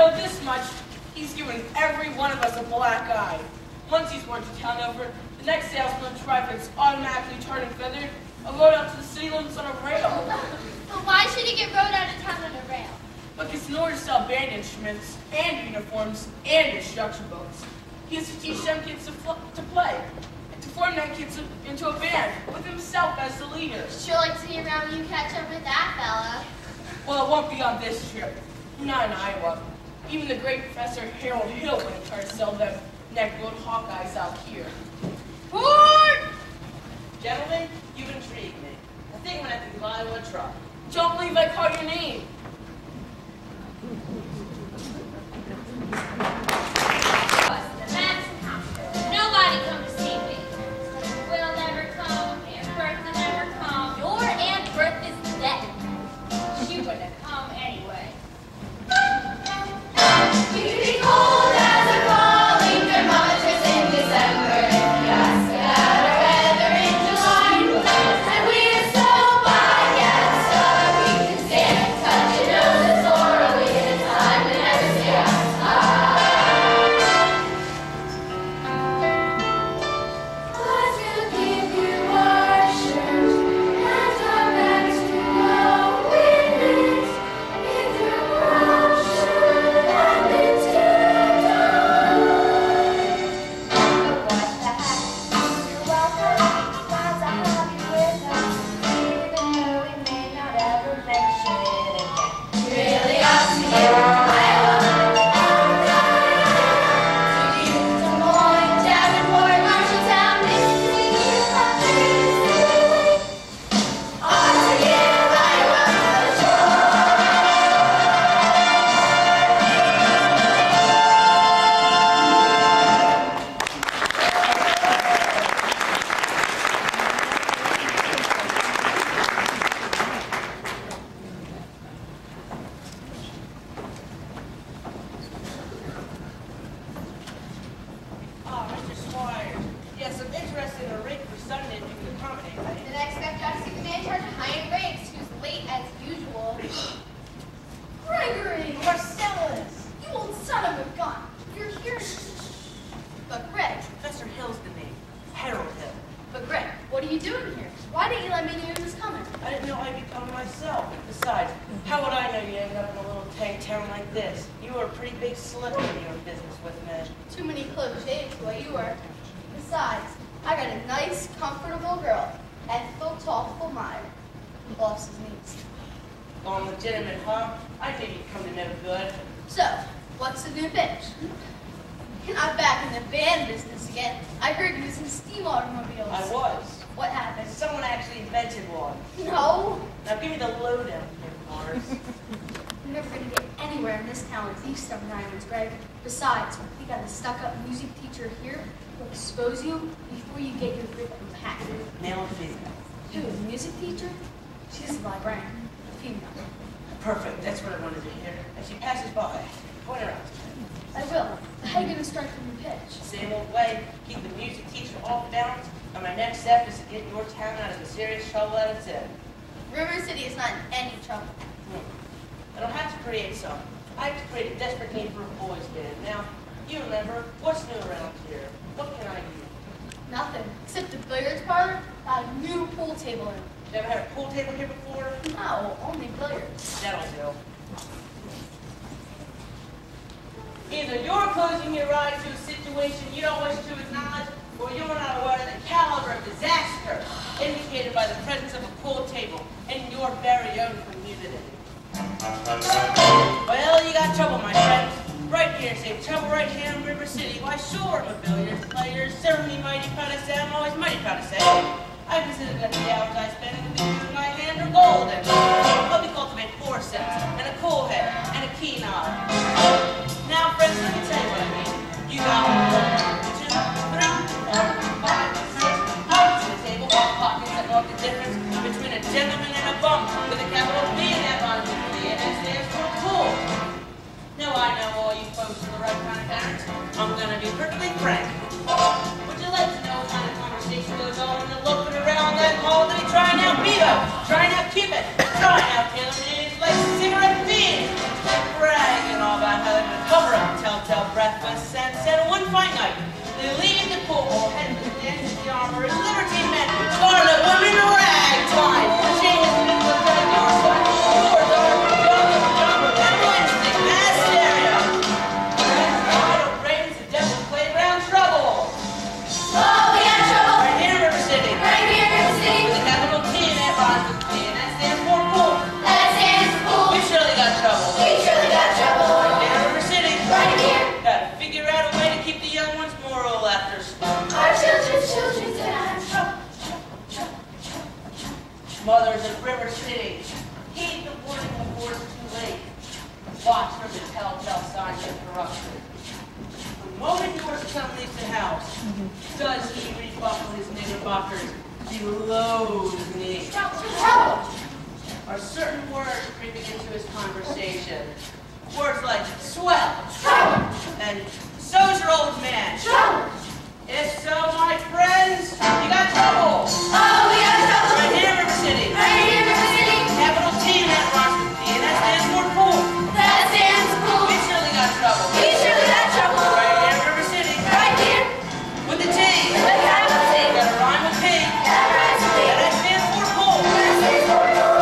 know this much. He's given every one of us a black eye. Once he's worked the town over, the next salesman traffic's automatically tarred and feathered, and rode out to the city limits on a rail. But why should he get rode out of town on a rail? Because in order to sell band instruments, and uniforms, and instruction books, he has to teach them kids to play, and to form them kids into a band, with himself as the leader. Sure like to be around when you catch up with that fella. Well, it won't be on this trip. Not in Iowa. Even the great Professor Harold Hill wouldn't try to sell them neck-bone Hawkeyes out here. Port! Gentlemen, you've intrigued me. I think I'm going to have to give Iowa a try. Don't believe I called your name. Nobody come to see me. Will never come, Aunt Bertha never come. Your Aunt Bertha's dead. She wouldn't have come anyway. You can be cold as a falling thermometer in December. Yes, better weather in July. And we are so bad, yes, we can stand. Touch your nose and sorely in a time to never say outside. But we'll give you our shirt and our bags to go with it. If your brown should happen to die. But what the heck? You're welcome. Glad to have you with us, even though we may not ever mention it again. Really up to you, Iowa. To you, Des Moines, Davenport, Marshalltown, Michigan, on to you, Iowa, the shore. Mr. Squire. Yes, I'm interested in a rate for Sunday if you can accommodate me. Did I expect you to see the man charging high rates who's late as usual? Gregory! Marcellus! You old son of a gun! You're here. But Greg, Professor Hill's the name. Harold Hill. but Greg, what are you doing here? Why didn't you let me know you was coming? I didn't know I'd be coming myself. Besides, how would I know you ended up in a little tank town like this? You were a pretty big slip in your business with me. Too many close shaves the way you were. Besides, I got a nice, comfortable girl, ethical, thoughtful mind. Boss's needs. Going legitimate, huh? I knew you'd come to no good. So, what's the new pitch? I'm back in the van business again. I heard you was in steam automobiles. I was. What happened? Someone actually invented one. No. Now give me the lowdown here, Mars. You're never going to get anywhere in this town with these stubborn irons, Greg. Besides, we got a stuck-up music teacher here who'll expose you before you get your grip unpacked. Male or female? Who, the music teacher? She's a librarian. Female. Perfect. That's what I wanted to hear. As she passes by, point her out. I will. How are you going to strike from your pitch? Same old way. Keep the music teacher off balance. And my next step is to get your town out of the serious trouble that it's in. River City is not in any trouble. I don't have to create some. I have to create a desperate need for a boys' band. Now, you remember, what's new around here? What can I do? Nothing. Except the billiards parlor got a new pool table in it. You ever had a pool table here before? No, only billiards. That'll do. Either you're closing your eyes to a situation you don't wish to acknowledge, or you're not aware of the caliber of disaster indicated by the presence of a pool table in your very own community. Well, you got trouble, my friend. Right here, say trouble right here in River City. Why, sure, I'm a billiards player. Certainly mighty proud to say. I'm always mighty proud to say. I consider that the hours I spend in the big in my hand are golden. Let me cultivate forceps, and a cool head, and a keen eye. Now, friends, let me tell you what I mean. You got 1, 2, 3, 4, 5, 6 pockets in the table. Pockets that mark the difference between a gentleman and a bum, with a capital B in that bottom of the and it stands for pool. Now I know all you folks are the right kind of parents. I'm gonna be perfectly frank. Would you like to know what kind of conversation goes on in the looking around that hall? They try now Bevo, try now Cupid, try now Taylor, like cigarette beans. River City. Heed the warning before it's too late. Watch for the telltale signs of corruption. The moment your son leaves the house, does he rebuckle his knickerbockers below his knees? Trouble! Are certain words creeping into his conversation? Words like swell Trouble! and so's your old man. Trouble! If so, my friends, you got trouble. Oh, we got trouble! Right here, River City. Right here, River City! Capital T in that rhymes with P, and that stands for pool. That stands cool! We surely got trouble. We surely got trouble! Right here, River City. Right here! With the T. The capital T! Got a rhyme with P. That rhymes with P! And that stands for pool. That stands for cool!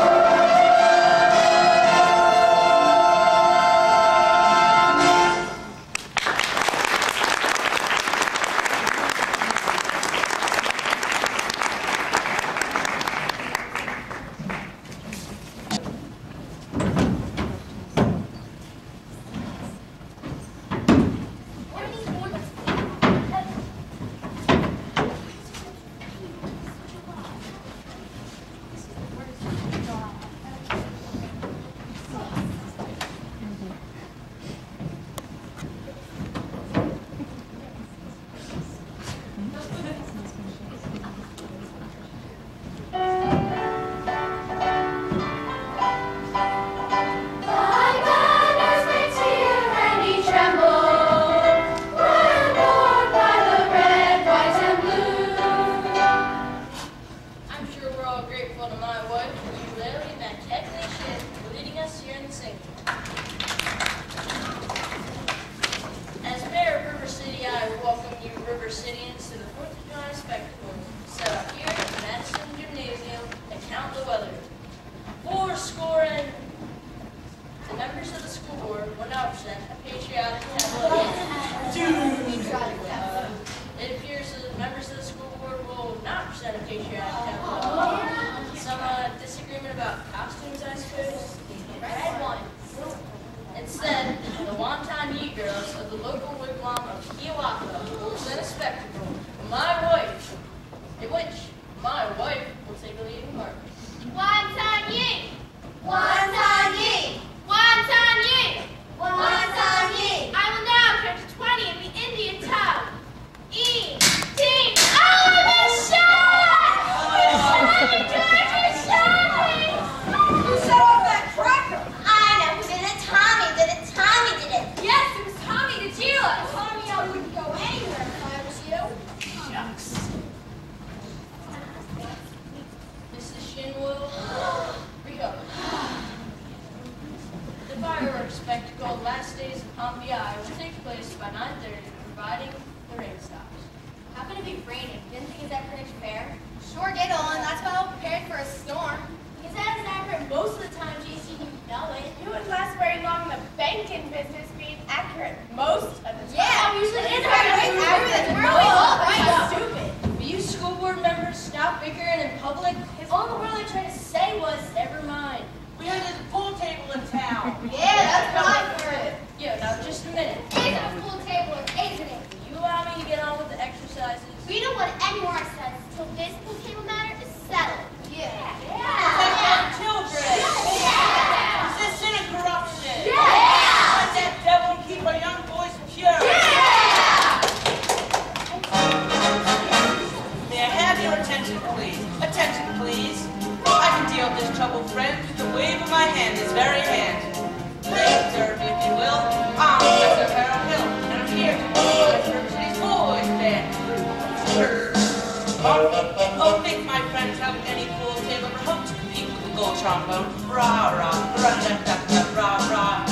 Oh, think my friends have any pool table ever hoped to compete with the gold trombone? Rah, rah, rah, da, da, da, rah, rah.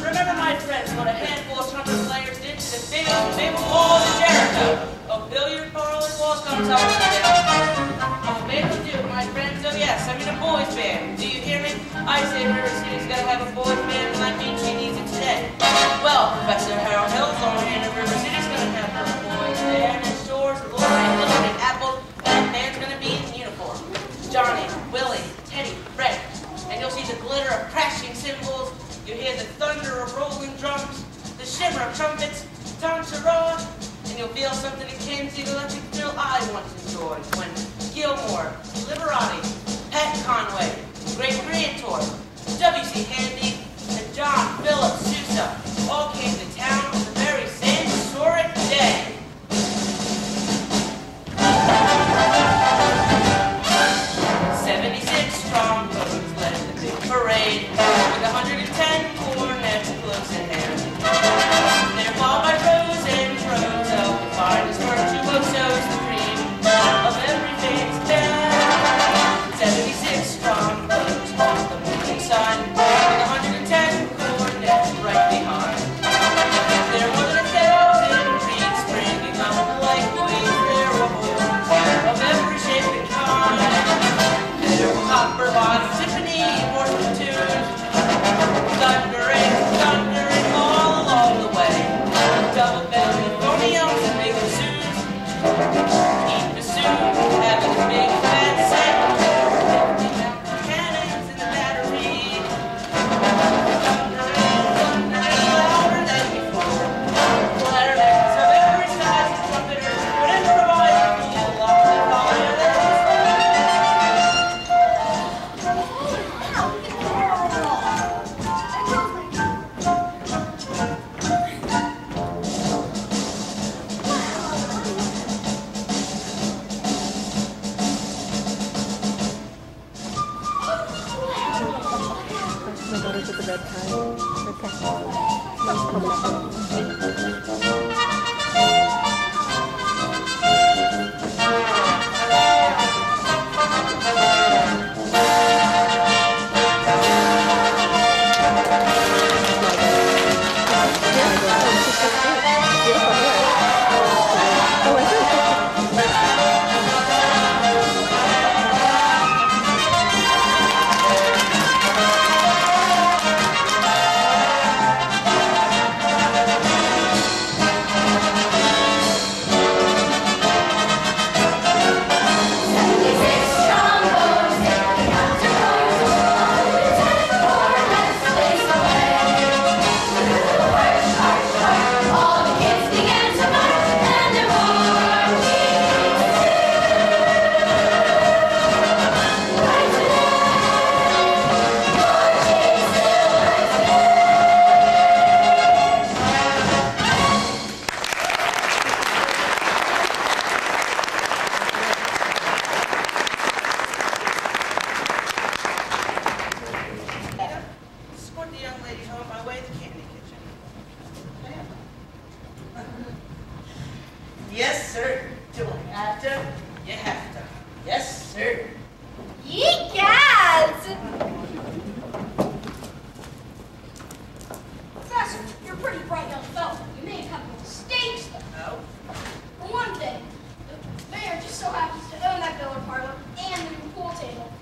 Remember, my friends, what a handful of trumpet players did to the famous walls of Jericho. Oh, billiard parlor walls come tumbling down. Oh, they will do, my friends. Oh, yes, I'm in a boys' band. Do you hear me? I say River City's got to have a boys' band, and I mean she needs it today. Well, Professor Harold Hill's on hand in River City's going to have her boys' band, and Shores, Lori, Hillary, and Apple. That band's going to be in uniform. Johnny, Willie, Teddy, Fred. And you'll see the glitter of crashing cymbals. You'll hear the thunder of rolling drums, the shimmer of trumpets, Tantarah, and you'll feel something akin to the electric thrill I once enjoyed when Gilmore, Liberati, Pat Conway, great creator, W.C. Handy, and John Philip Sousa all came to town on the very same historic day. 76 strong boats led the big parade with 110 cornets close at hand. They're followed by rows and rows of the finest virtuosos, the cream of every famous band. 76 strong boats on the moving sun with 110 cornets right behind. There are more than 1,000 reeds springing up like the weeds. There were holes of every shape and kind. There were copper bottoms, symphony, porcelain tunes, thundering, thundering all along the way. Double bellied phoniums and big bassoons, eat bassoon, having a big fat set. Cannons in the battery, thundering, thundering louder than before. Clarinets of every size, trumpeters would improvise a full lock that followed their My daughter's at the bedtime. Okay. Let's come back. escort the young lady home by way of the candy kitchen. Yes, sir. Do I have to? You have to. Yes, sir. Yeekaz! Professor, you're a pretty bright young fellow. You made a couple of mistakes, though. No. For one thing, the mayor just so happens to own that billiard parlor and the new pool table.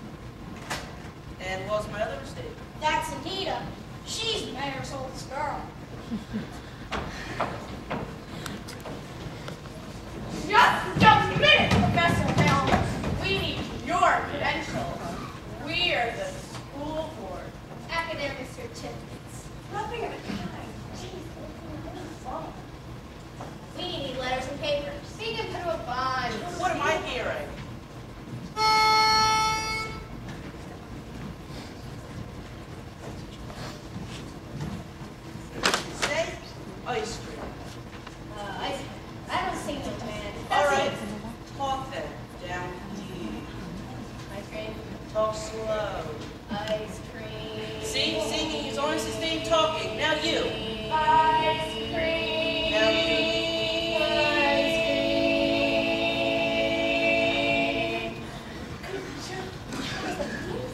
And what was my other mistake? That's Anita. She's the mayor's oldest girl. Just a minute, Professor Helms. We need your credentials. We are the school board. Academic certificates. Nothing of the kind. Jeez, what is wrong? We need letters and papers. We can put a bond. What am I hearing? Say ice cream. I don't see no man. All right. Talk then. Down deep. Ice cream. Talk slow. Ice cream. See, singing is only sustained talking. Now you. Ice cream. Now you. Ice cream.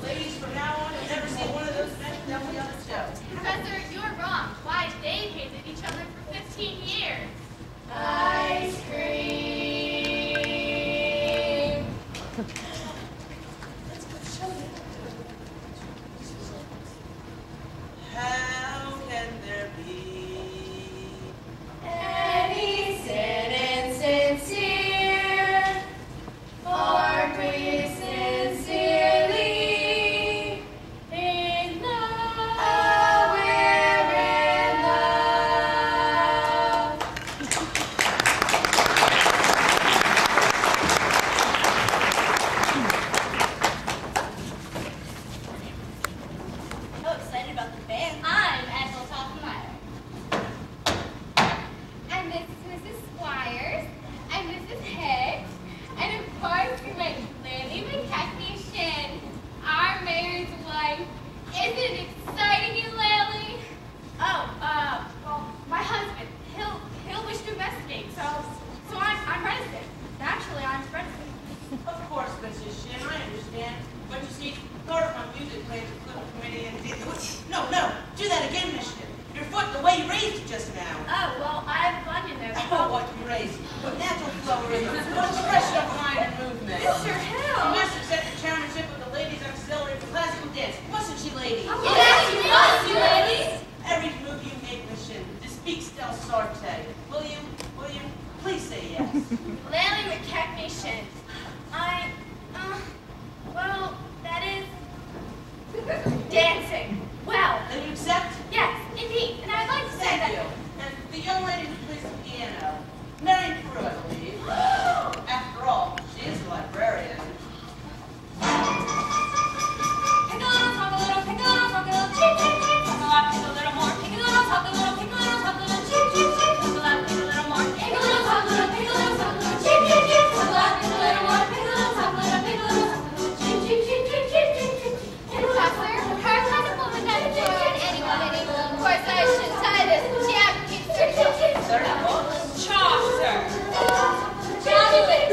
Ladies, from now on, you'll never see one of those men definitely on the show. Professor, you're wrong. Why, they hated each other for 15 years. Ice cream. How can there be Any sin insincere, are we sincerely in love? We're in love. you raised it just now. Oh, well, I have fun in there. Oh, what you raised. But natural flow rhythm. What expression of mind and movement. Mr. The Hill. master set the chairmanship of the ladies auxiliary for classical dance. Wasn't she, lady? Yes, you must, you ladies. Every move you make, Mission, to speak Del Sarte. Will you, please say yes? Lily recognition. Well, that is dancing. Well, Then you accept? yes, indeed. And I'd like to say Thank that. you. And the young lady who plays the piano, Mary Prue, I believe. After all, she is a librarian. Pick a little, talk a little, pick a little, talk a little, chip, chip, chip. Talk a lot, pick a little more. Pick a little, talk a little, pick a little, talk a little, chip, chip, chip. Talk a lot, pick a little more. Pick a little, talk a little, pick a little, talk a little, chip, chip, chip. Talk a lot, pick a little more. Pick a little, talk a little, pick a little, talk a little, chip, chip, chip, chip, chip, chip, chip. Her classical would not join anyone anymore. Of course, I should tie this championship. Chaucer. Johnny Wick.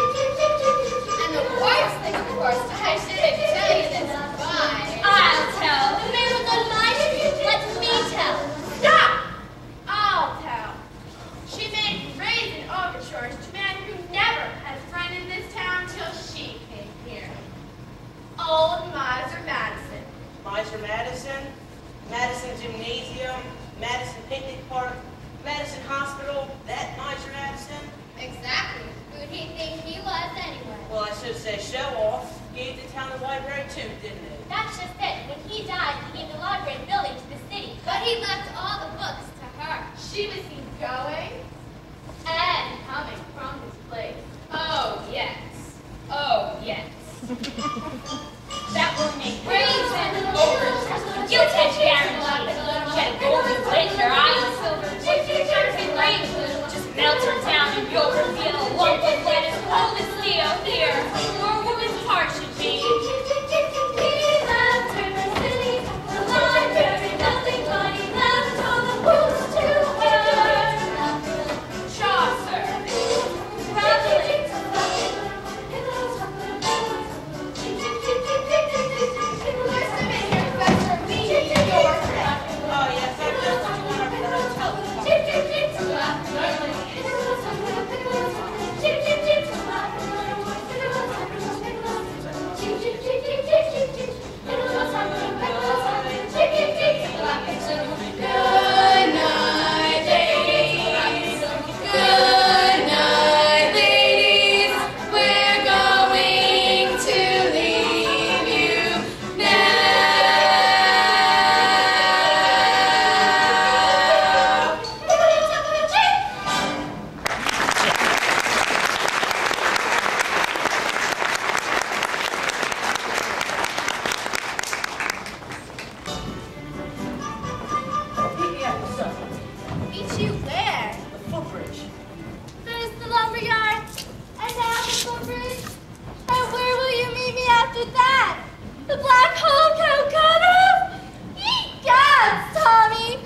And the worst thing, of course, I shouldn't tell you this. Why? I'll tell. The man with the mind, let me tell. Stop! I'll tell. She made brazen overtures to men who never had a friend in this town till she came here. Old Miser Madison. Miser Madison, Madison Gymnasium, Madison Picnic Park, Madison Hospital, that Miser Madison? Exactly. Who'd he think he was anyway? Well, I should say show off. Gave the town a library too, didn't he? That's just it. When he died, he gave the library building to the city. But he left all the books to her. She was seen going and coming from his place. Oh, yes. Oh, yes. That will make brazen overtures. You can guarantee. She had golden plate in her eyes. What you can rain just melt her down and you'll reveal a lump of lead as cold as steel here. Where a woman's heart should be. He left her the city, the library, nothing but he left all the books to her. Chaucer. Rabelais. Oh, yes, I know what you want for the hotel. Good night, ladies. Good night, ladies. We're going to leave you now. Meet me at the sun. Meet you where? The footbridge. There's the lumberyard. And now the footbridge. And where will you meet me after that? The Black Hole Calcutta? Egads, Tommy!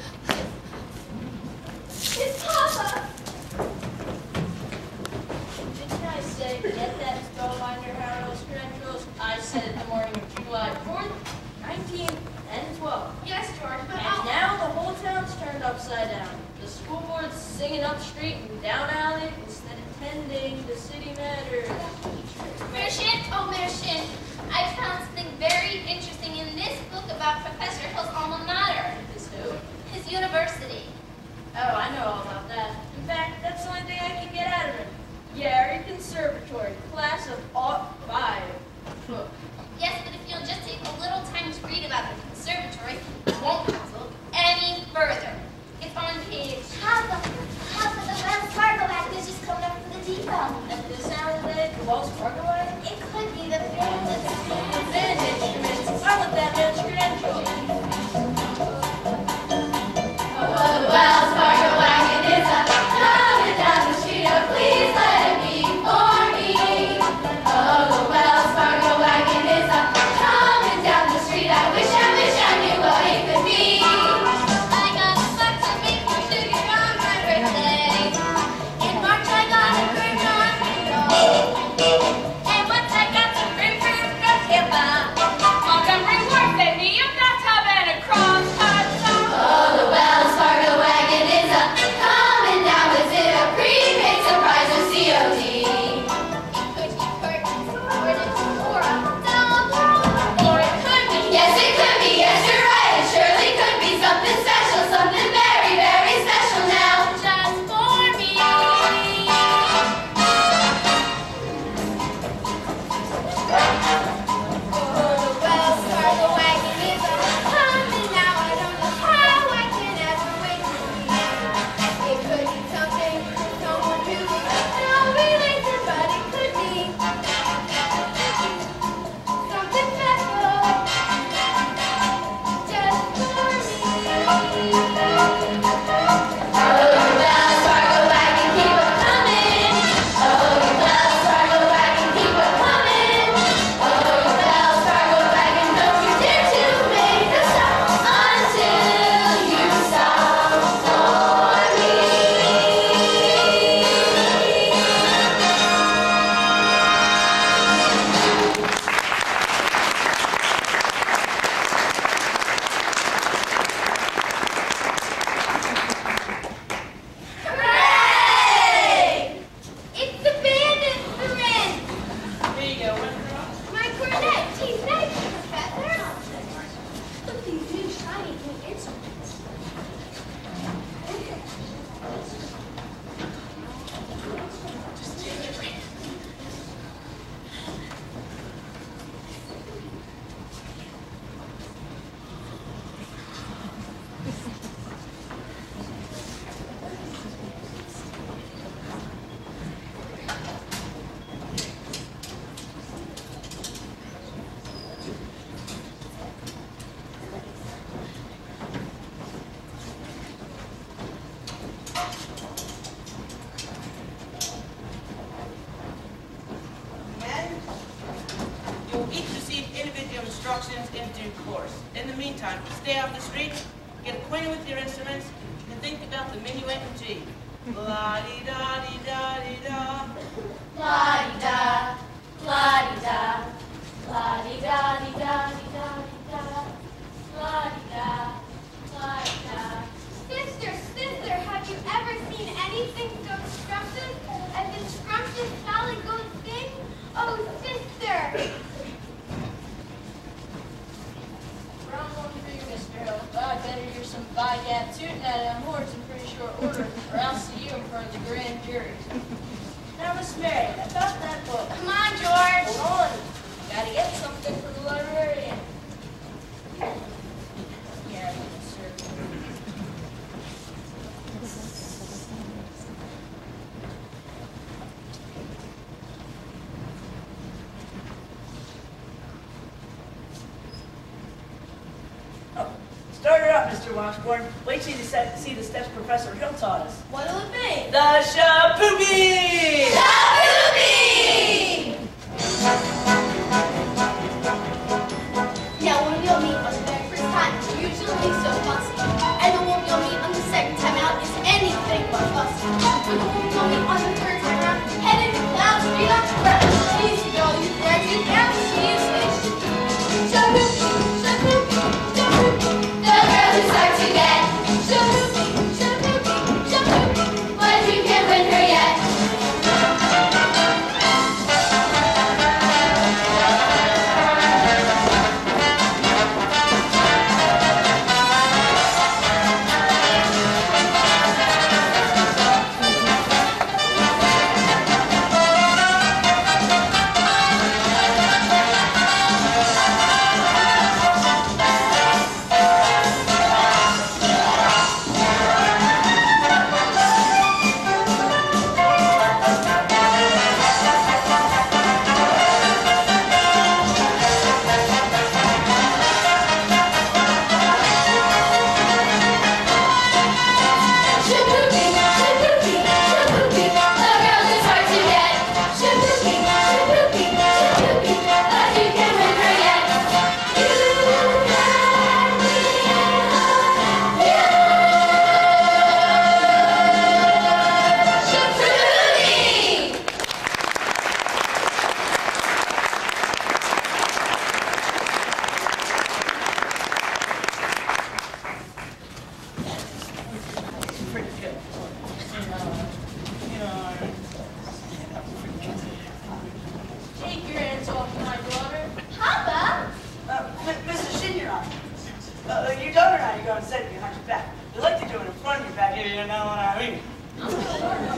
It's Papa. Didn't I say get that spellbinder Harold's credentials? I said the morning of July 4th, 19th, and 12th. Yes, George, but And now the whole town's turned upside down. The school board's singing up street and down alley instead of tending the city matters. Mershin, oh Mershin, I found something very interesting in this book about Professor Hill's alma mater, Is who? his university. Oh, I know all about that. In fact, that's the only thing I can get out of it. Yary Conservatory, class of '05. Book. Yes, but if you'll just take a little time to read about the conservatory, you won't have to look any further. It's on page. How the Wells Fargo act is just coming up for the depot. At this hour of the day, the Wells Fargo way? It could be the famous. The band instruments. I want that man's credentials. The Wells Fargo wagon is a coming down the street. Oh, please let it be for me. shiny new instruments. In due course. In the meantime, stay off the streets, get acquainted with your instruments, and think about the minuet in G. La-di-da-di-da-di-da. La-di-da, la-di-da, la-di-da-di-da-di-da-di-da, la-di-da, la-di-da. Sister, sister, have you ever seen anything so scrumptious as the scrumptious Sally goes sing? Oh, sister! Round one for you, Mr. Hill. But I'd better hear some by-gap tooting at them horns in pretty short order, or I'll see you in front of the grand jury. Now, Miss Mary, about that book. Come on, George! Hold on. Gotta get something for the librarian. Yeah, yes, sir. Start her up, Mr. Washburn. Wait till you see the steps Professor Hill taught us. What'll it be? The Shapoopy! Now, when you'll meet on the very first time is usually so fussy, and the one you'll meet on the second time out is anything but fussy. When the one you'll meet on the third time around, headed down street on the ground. Easy girl, you grab you down, she is fish. Shapoopy, shapoopy, shapoopy. The girls who start to get shapoopy, shapoopy, shapoopy, but you can't win her yet. Take your hands off my daughter. Papa? Mrs. Shinyaron, your daughter and I are going to sit behind your back. You like to do it in front of your back, if you know what I mean.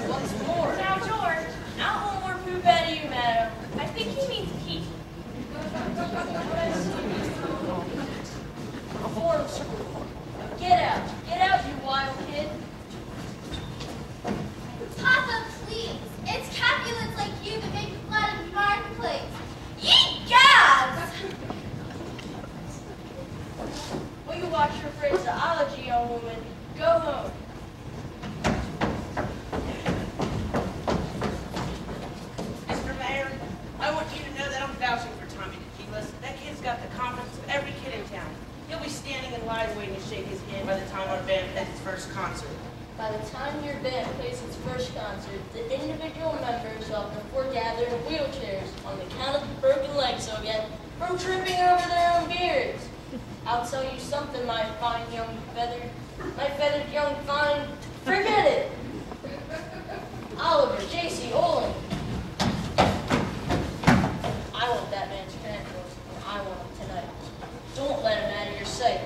Once more. Now, George. Not one more poop out of you, madam. I think he means Pete. Form school. Get out. Get out, you wild kid. Papa, please. It's Capulets like you that make the flat of the marketplace. Ye gods! Will you watch your phraseology, young woman? Go home. Mr. Mayor, I want you to know that I'm vouching for Tommy Tequilas. That kid's got the confidence of every kid in town. He'll be standing in line waiting to shake his hand by the time our band plays its first concert. By the time your band plays its first concert, the individual members will have to foregather in wheelchairs on account of the broken legs they'll get from tripping over their own beards. I'll tell you something, my feathered young fine, forget it. Oliver, J.C. Olin. I want that man's credentials, and I want him tonight. Don't let him out of your sight.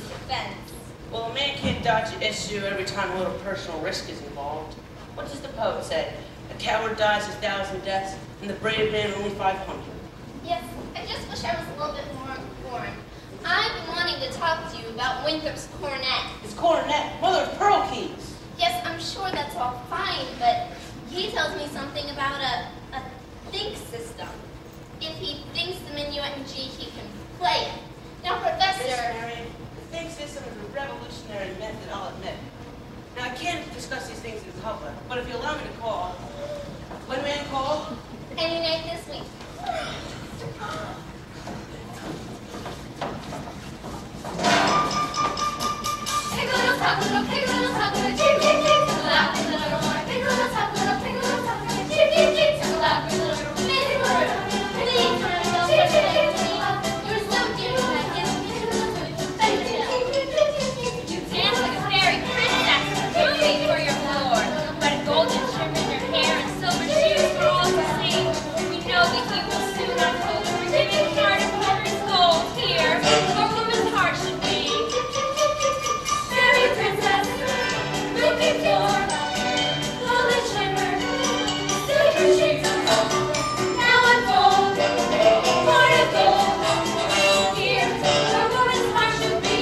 defense. Well, a man can't dodge an issue every time a little personal risk is involved. What does the poet say? A coward dies 1,000 deaths, and the brave man only 500. Yes, I just wish I was a little bit more informed. I've been wanting to talk to you about Winthrop's cornet. It's cornet, mother of pearl keys. Yes, I'm sure that's all fine, but he tells me something about a think system. If he thinks the minuet in G, he can play it. Now, Professor... Miss Marion, the think system is a revolutionary method, I'll admit. Now, I can't discuss these things in public, but if you allow me to call... When may I call? Any night this week. Pig a little top, little pig a little top, little chip, chip, chip, to the left, a little more. Pig a little top, little pig a little top, little chip, chip, chip, to the left, a little more. Pig a little top, please, chip, chip, chip, to the left. You're so dear, I get it. Pig a little top, chip, chip, chip, chip, chip, chip. You dance like a fairy princess, moving for your floor. But golden trim in your hair and silver shoes for all to see. We know that you will soon unfold a forgiving heart of woman's gold here, where woman's heart should be. Fairy princess, looking for golden shimmer, silver shades of gold. Now unfold, heart of gold. Here, where woman's heart should be.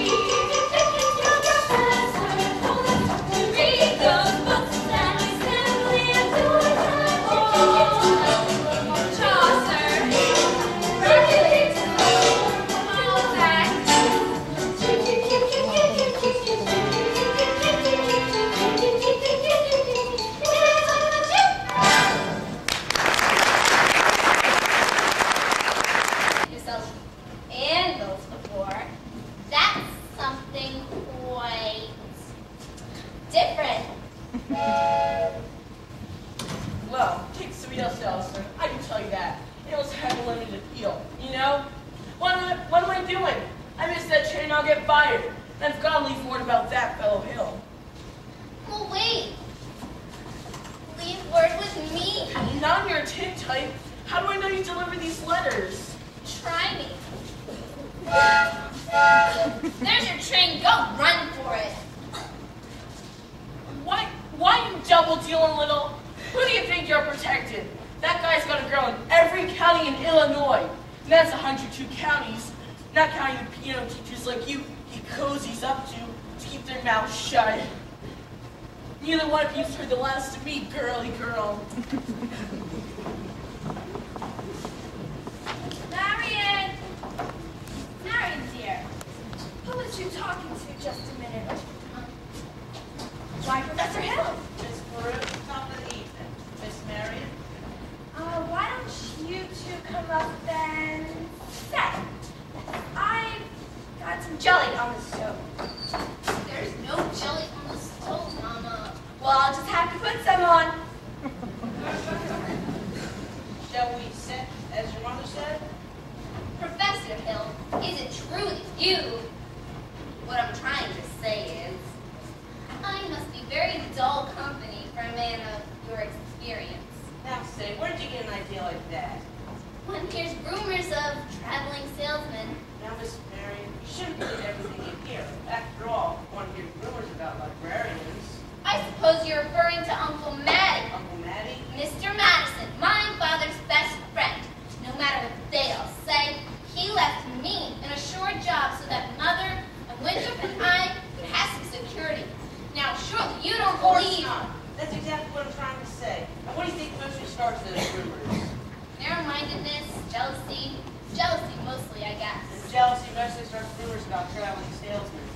Your professor told us to read those books that we simply adore. Chaucer, Hercules, Balzac. Yourself and those before. That's something quite different. Well, take some real salesman. I can tell you that. It was had a limited appeal, you know? What am I doing? I missed that train, I'll get fired. And I've got to leave word about that fellow Hill. Well, wait. Leave word with me. Not in your tin type. How do I know you deliver these letters? Try me. There's your train. Go run for it. Why you double-dealing little? Who do you think you're protecting? That guy's got a girl in every county in Illinois. And that's 102 counties. Not counting the piano teachers like you he cozies up to keep their mouths shut. Neither one of you's heard the last of me, girly girl. Marion! Marion, dear. Who was you talking to just a minute ago? Why, Professor Hill? Miss Peru, top of the evening. Miss Marion? Why don't you two come up and sit? I've got some jelly on the stove. There's no jelly on the stove, Mama. Well, I'll just have to put some on. Shall we sit, as your mother said? Professor Hill, is it true that you... What I'm trying to say is... I must be very dull company for a man of your experience. Now say, where did you get an idea like that? One hears rumors of traveling salesmen. Now, Miss Marion, you shouldn't believe everything you hear. After all, one hears rumors about librarians. I suppose you're referring to Uncle Matty. Uncle Matty? Mr. Madison, my father's best friend. No matter what they all say, he left me an assured job so that Mother and Winthrop and I could have some security. Now, surely you don't Of course believe... not. That's exactly what I'm trying to say. And what do you think mostly starts those rumors? Narrow-mindedness, jealousy. Jealousy mostly, I guess. And jealousy mostly starts rumors about traveling salesmen.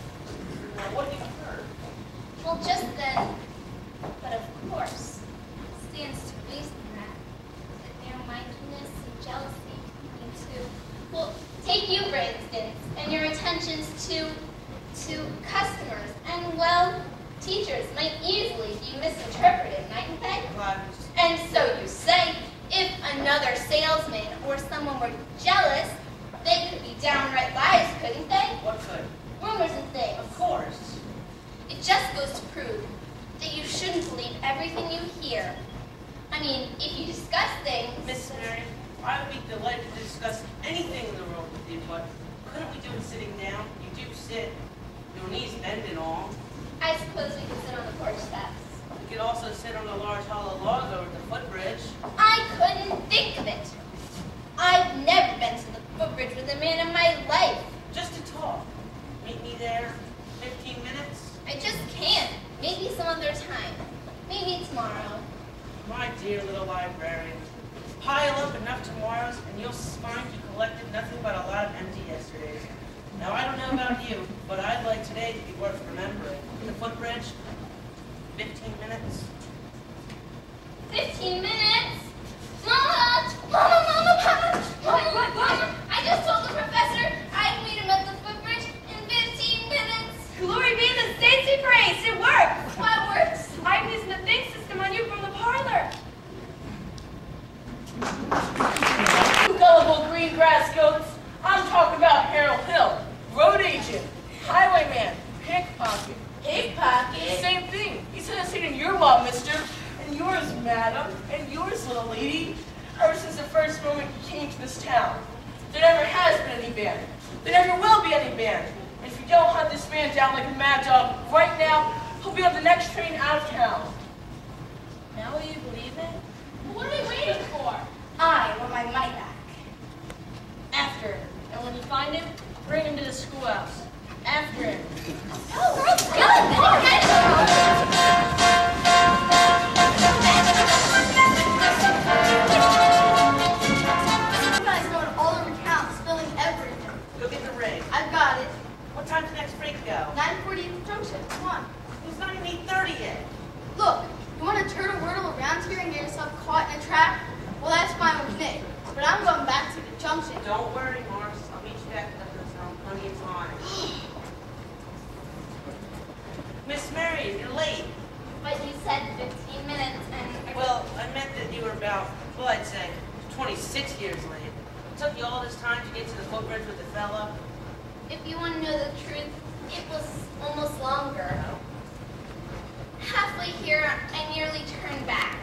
Now, what have you heard? Well, just then, but of course, stands to reason that narrow-mindedness and jealousy mean too. Well, take you, for instance, and your attentions to customers, and, well, teachers might easily be misinterpreted, mightn't they? And so you say, if another salesman or someone were jealous, they could be downright liars, couldn't they? What could? Rumors and things. Of course. It just goes to prove that you shouldn't believe everything you hear. I mean, if you discuss things... Miss Marion, I would be delighted to discuss anything in the world with you, but couldn't we do it sitting down? You do sit. your knees bend and all. I suppose we could sit on the porch steps. You could also sit on a large hollow log over the footbridge. I couldn't think of it. I've never been to the footbridge with a man in my life. Just to talk. Meet me there. 15 minutes. I just can't. Maybe some other time. Maybe tomorrow. My dear little librarian. Pile up enough tomorrows and you'll find you collected nothing but a lot of empty yesterdays. Now, I don't know about you, but I'd like today to be worth remembering. The footbridge, 15 minutes. 15 minutes? Mama! Mama, Mama, Mama! Mama, Mama! I just told the professor I'd meet him at the footbridge in 15 minutes. Glory be to the saints he praised. It worked. What works? I'm using the think system on you from the parlor. You gullible green grass goats. I'm talking about Harold Hill, road agent, highwayman, pickpocket. Pickpocket? Same thing. He's had a seat in your law, mister, and yours, madam, and yours, little lady, ever since the first moment he came to this town. There never has been any band. There never will be any band. And if you don't hunt this man down like a mad dog right now, he'll be on the next train out of town. Now will you believe it? What are we waiting for? I want my money back. After him. And when you find him, bring him to the schoolhouse. After him. Oh, girls, You guys going all over town, spilling everything. Go get the ring. I've got it. What time's the next break go? 9:40 Junction. Come on. It's not even 8:30 yet. Look, you want to turtle wordle around here and get yourself caught in a trap? Well, that's fine with me. But I'm going back to the junction. Don't worry, Morris. I'll meet you back at the hotel. Plenty of time. Miss Marion, you're late. But you said 15 minutes and... Well, I meant that you were about, well, I'd say 26 years late. It took you all this time to get to the footbridge with the fella. If you want to know the truth, it was almost longer. Halfway here, I nearly turned back.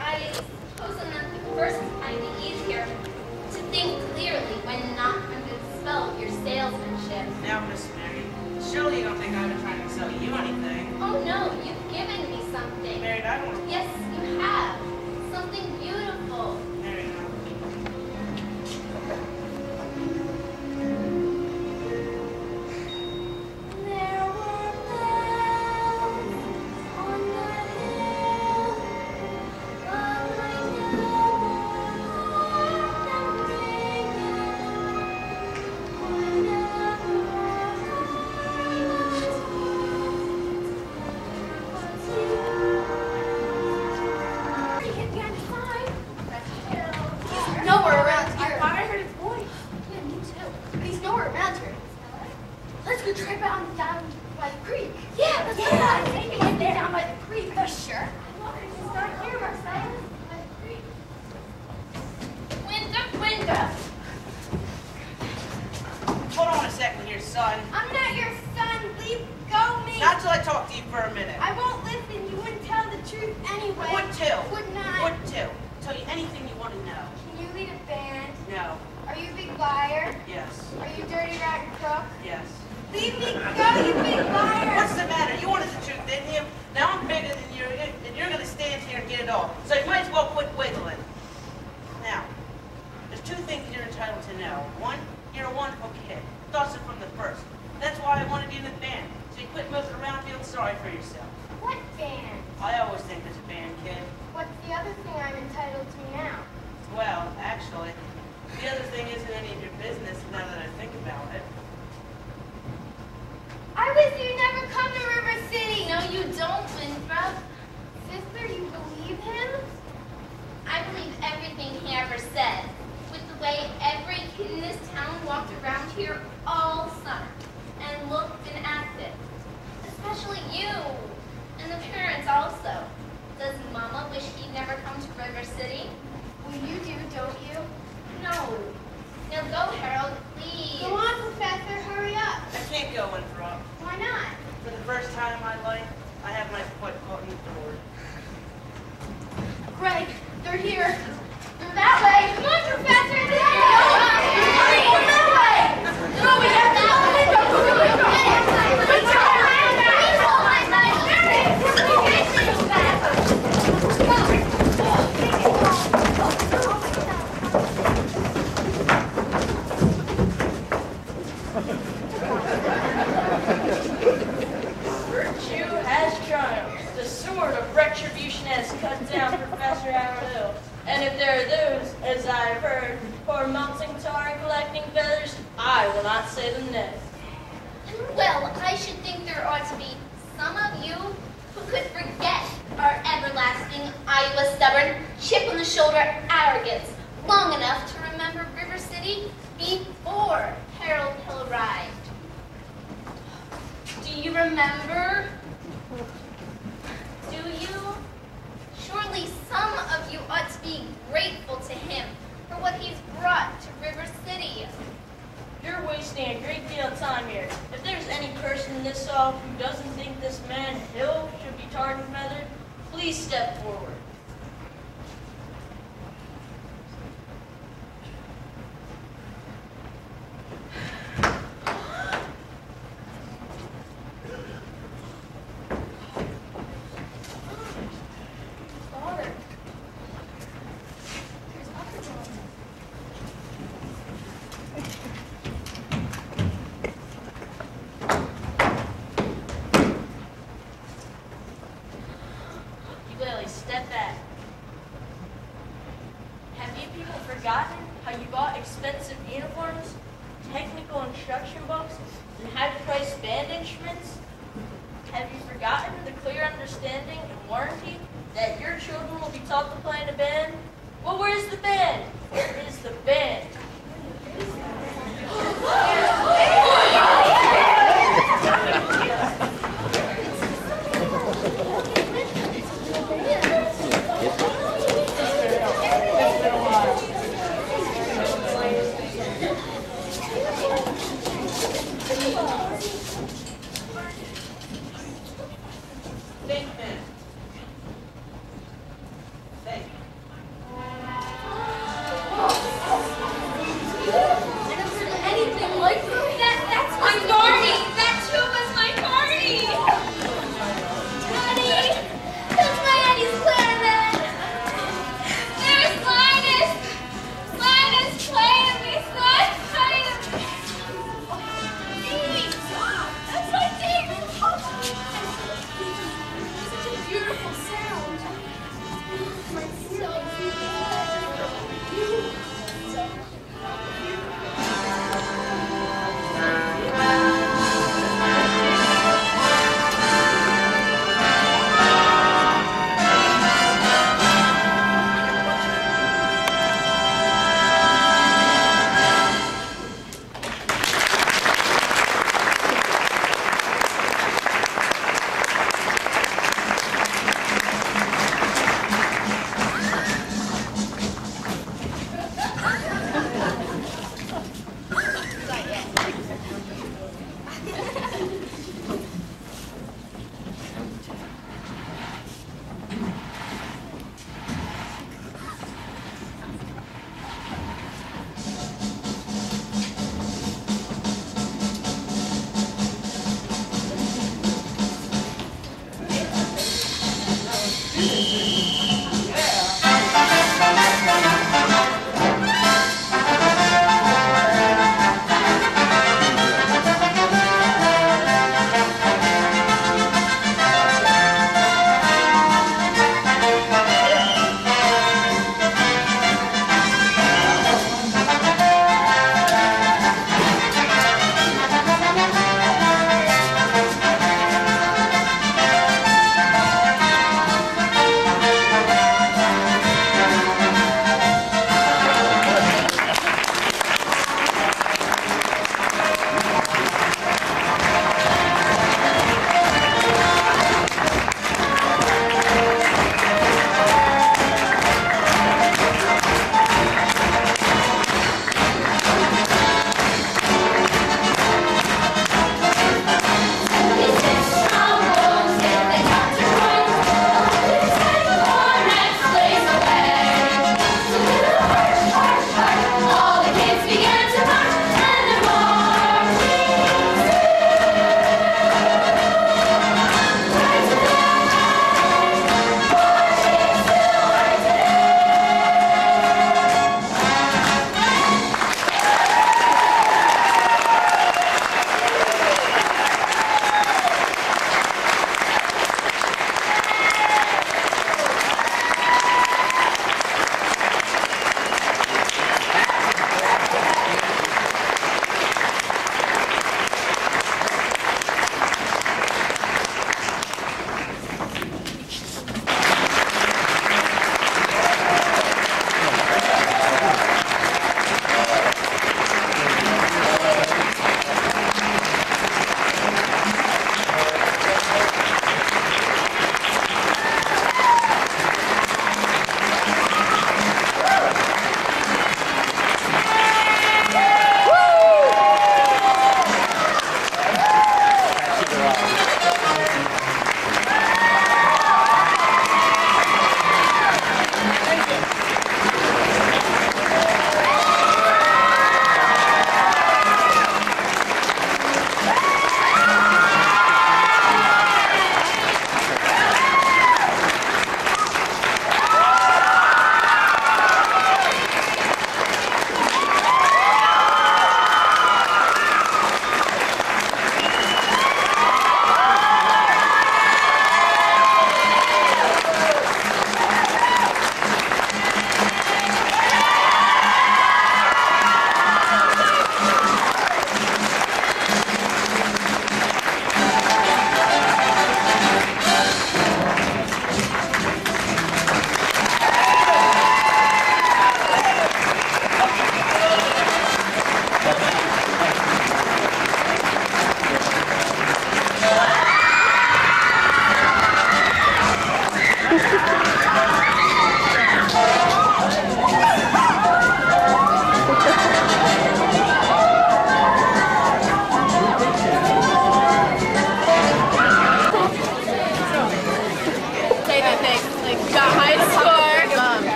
I suppose I'm not the first kind to easier to think clearly when not under the spell of your salesmanship. Now, Miss Marion, surely you don't think I've been trying to sell you anything. Oh no, you've given me something. Marion, I don't... Yes, you have. Something beautiful. Marion, There were bells on the hill, but I never heard them ringing. I never He's nowhere around here. I thought I heard his voice. Yeah, me too. But he's nowhere around here. Let's go try down by the creek. Yeah, let's go down by the creek. For sure. He's not here, Marcel. By the creek. Window. hold on a second here, son. I'm not your son. Leave go me. Not till I talk to you for a minute. I won't listen. You wouldn't tell the truth anyway. Would too. Would not. Would too. Tell you anything you want to know. Can you lead a band? No. Are you a big liar? Yes. Are you dirty rat crook? Yes. Leave me go, you big liar! What's the matter? You wanted the truth, didn't you? Now I'm bigger than you, and you're going to stand here and get it all. So you might as well quit wiggling. Now, there's two things you're entitled to know. One, you're a wonderful kid. Thought so from the first. That's why I wanted you in the band. So you quit moving around feeling sorry for yourself. What band? I always think there's a band, kid. What's the other thing I'm entitled to now? Well, actually, the other thing isn't any of your business now that I think about it. I wish you'd never come to River City! No, you don't, Winthrop. Sister, you believe him? I believe everything he ever said. With the way every kid in this town walked around here all summer and looked and acted. Especially you. And the parents also. Does Mama wish he'd never come to River City? Well, you do, don't you? No. Now go, Harold, please. Go on, Professor, hurry up. I can't go in front. Why not? For the first time in my life, I have my foot caught in the door. Greg, they're here. They're that way. Come on, Professor, that way. No, we have to go. if there are those, as I have heard, who are melting tar and collecting feathers, I will not say them nay. Well, I should think there ought to be some of you who could forget our everlasting Iowa stubborn, chip on the shoulder arrogance long enough to remember River City before Harold Hill arrived. Do you remember? Do you? Surely some of you ought to be grateful to him for what he's brought to River City. You're wasting a great deal of time here. If there's any person in this hall who doesn't think this man Hill should be tarred and feathered, please step forward. Step back. Have you people forgotten how you bought expensive uniforms, technical instruction books, and high-priced band instruments? Have you forgotten the clear understanding and warranty that your children will be taught to play in a band? Well, where's the band? Where is the band?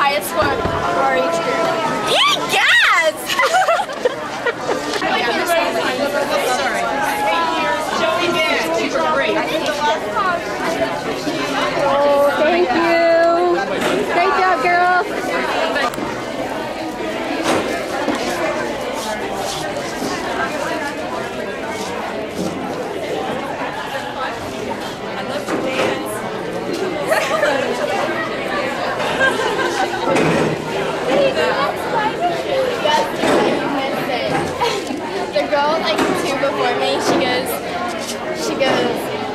highest score for each group. Yes! Sorry. Joey Dan, you were great. Oh, thank you. Great job, girls. The girl like two before me, she goes,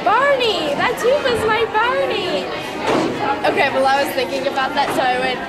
Barney, that tuba's my Barney. Okay, well I was thinking about that, so I went,